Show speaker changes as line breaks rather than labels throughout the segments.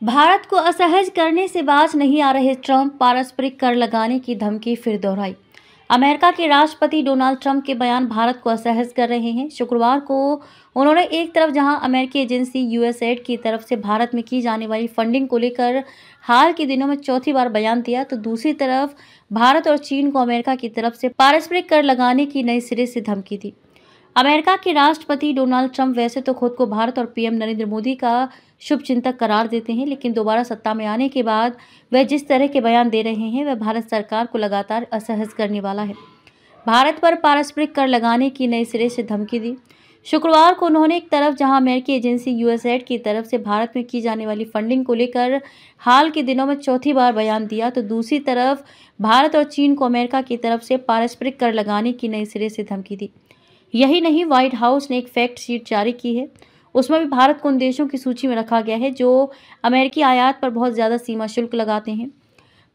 भारत को असहज करने से बाज नहीं आ रहे ट्रंप, पारस्परिक कर लगाने की धमकी फिर दोहराई। अमेरिका के राष्ट्रपति डोनाल्ड ट्रंप के बयान भारत को असहज कर रहे हैं। शुक्रवार को उन्होंने एक तरफ जहां अमेरिकी एजेंसी यूएसएड की तरफ से भारत में की जाने वाली फंडिंग को लेकर हाल के दिनों में चौथी बार बयान दिया, तो दूसरी तरफ भारत और चीन को अमेरिका की तरफ से पारस्परिक कर लगाने की नई सिरे से धमकी दी। अमेरिका के राष्ट्रपति डोनाल्ड ट्रंप वैसे तो खुद को भारत और पीएम नरेंद्र मोदी का शुभचिंतक करार देते हैं, लेकिन दोबारा सत्ता में आने के बाद वह जिस तरह के बयान दे रहे हैं वह भारत सरकार को लगातार असहज करने वाला है। भारत पर पारस्परिक कर लगाने की नई सिरे से धमकी दी। शुक्रवार को उन्होंने एक तरफ जहां अमेरिकी एजेंसी यूएसएड की तरफ से भारत में की जाने वाली फंडिंग को लेकर हाल के दिनों में चौथी बार बयान दिया, तो दूसरी तरफ भारत और चीन को अमेरिका की तरफ से पारस्परिक कर लगाने की नई सिरे से धमकी दी। यही नहीं, व्हाइट हाउस ने एक फैक्ट शीट जारी की है। उसमें भी भारत को उन देशों की सूची में रखा गया है जो अमेरिकी आयात पर बहुत ज़्यादा सीमा शुल्क लगाते हैं।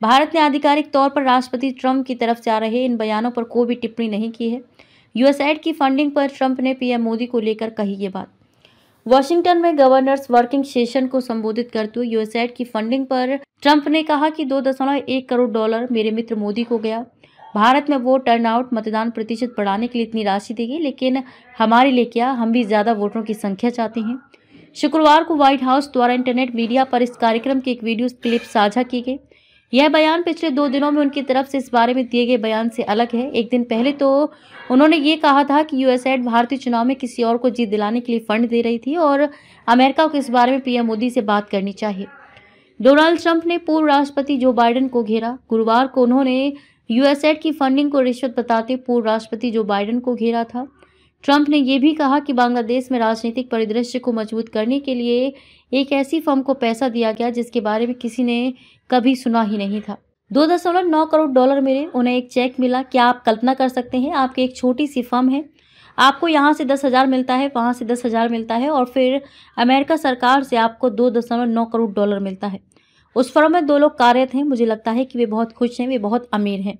भारत ने आधिकारिक तौर पर राष्ट्रपति ट्रंप की तरफ से आ रहे इन बयानों पर कोई भी टिप्पणी नहीं की है। यूएसएड की फंडिंग पर ट्रंप ने पीएम मोदी को लेकर कही ये बात। वॉशिंगटन में गवर्नर्स वर्किंग सेशन को संबोधित करते हुए यूएसएड की फंडिंग पर ट्रंप ने कहा कि $2.1 करोड़ मेरे मित्र मोदी को गया। भारत में वोट टर्नआउट मतदान प्रतिशत बढ़ाने के लिए इतनी राशि दी गई, लेकिन हमारे लिए क्या, हम भी ज़्यादा वोटरों की संख्या चाहते हैं। शुक्रवार को व्हाइट हाउस द्वारा इंटरनेट मीडिया पर इस कार्यक्रम की एक वीडियो क्लिप साझा की गई। यह बयान पिछले 2 दिनों में उनकी तरफ से इस बारे में दिए गए बयान से अलग है। एक दिन पहले तो उन्होंने ये कहा था कि यूएसएड भारतीय चुनाव में किसी और को जीत दिलाने के लिए फंड दे रही थी और अमेरिका को इस बारे में पीएम मोदी से बात करनी चाहिए। डोनाल्ड ट्रंप ने पूर्व राष्ट्रपति जो बाइडेन को घेरा। गुरुवार को उन्होंने यूएसएड की फंडिंग को रिश्वत बताते पूर्व राष्ट्रपति जो बाइडेन को घेरा था। ट्रंप ने यह भी कहा कि बांग्लादेश में राजनीतिक परिदृश्य को मजबूत करने के लिए एक ऐसी फर्म को पैसा दिया गया जिसके बारे में किसी ने कभी सुना ही नहीं था। $2.9 करोड़ मिले, उन्हें एक चेक मिला। क्या आप कल्पना कर सकते हैं, आपकी एक छोटी सी फर्म है, आपको यहाँ से 10,000 मिलता है, वहाँ से 10,000 मिलता है और फिर अमेरिका सरकार से आपको $2.9 करोड़ मिलता है। उस फर्म में 2 लोग कार्यरत हैं। मुझे लगता है कि वे बहुत खुश हैं, वे बहुत अमीर हैं।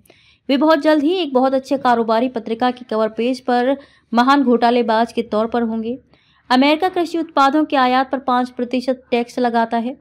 वे बहुत जल्द ही एक बहुत अच्छे कारोबारी पत्रिका के कवर पेज पर महान घोटालेबाज के तौर पर होंगे। अमेरिका कृषि उत्पादों के आयात पर 5% टैक्स लगाता है।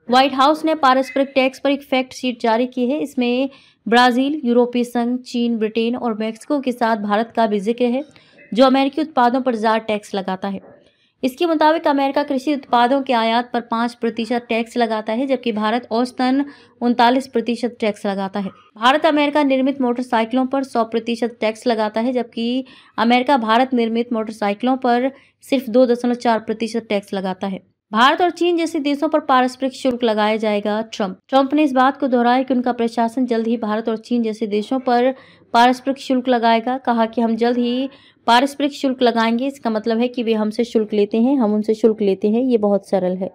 व्हाइट हाउस ने पारस्परिक टैक्स पर एक फैक्ट शीट जारी की है। इसमें ब्राज़ील, यूरोपीय संघ, चीन, ब्रिटेन और मैक्सिको के साथ भारत का भी जिक्र है जो अमेरिकी उत्पादों पर ज़्यादा टैक्स लगाता है। इसके मुताबिक अमेरिका कृषि उत्पादों के आयात पर 5% टैक्स लगाता है, जबकि भारत औसतन 39% टैक्स लगाता है। भारत अमेरिका निर्मित मोटरसाइकिलों पर 100% टैक्स लगाता है, जबकि अमेरिका भारत निर्मित मोटरसाइकिलों पर सिर्फ 2.4% टैक्स लगाता है। भारत और चीन जैसे देशों पर पारस्परिक शुल्क लगाया जाएगा। ट्रंप ने इस बात को दोहराया कि उनका प्रशासन जल्द ही भारत और चीन जैसे देशों पर पारस्परिक शुल्क लगाएगा। कहा कि हम जल्द ही पारस्परिक शुल्क लगाएंगे। इसका मतलब है कि वे हमसे शुल्क लेते हैं, हम उनसे शुल्क लेते हैं। ये बहुत सरल है।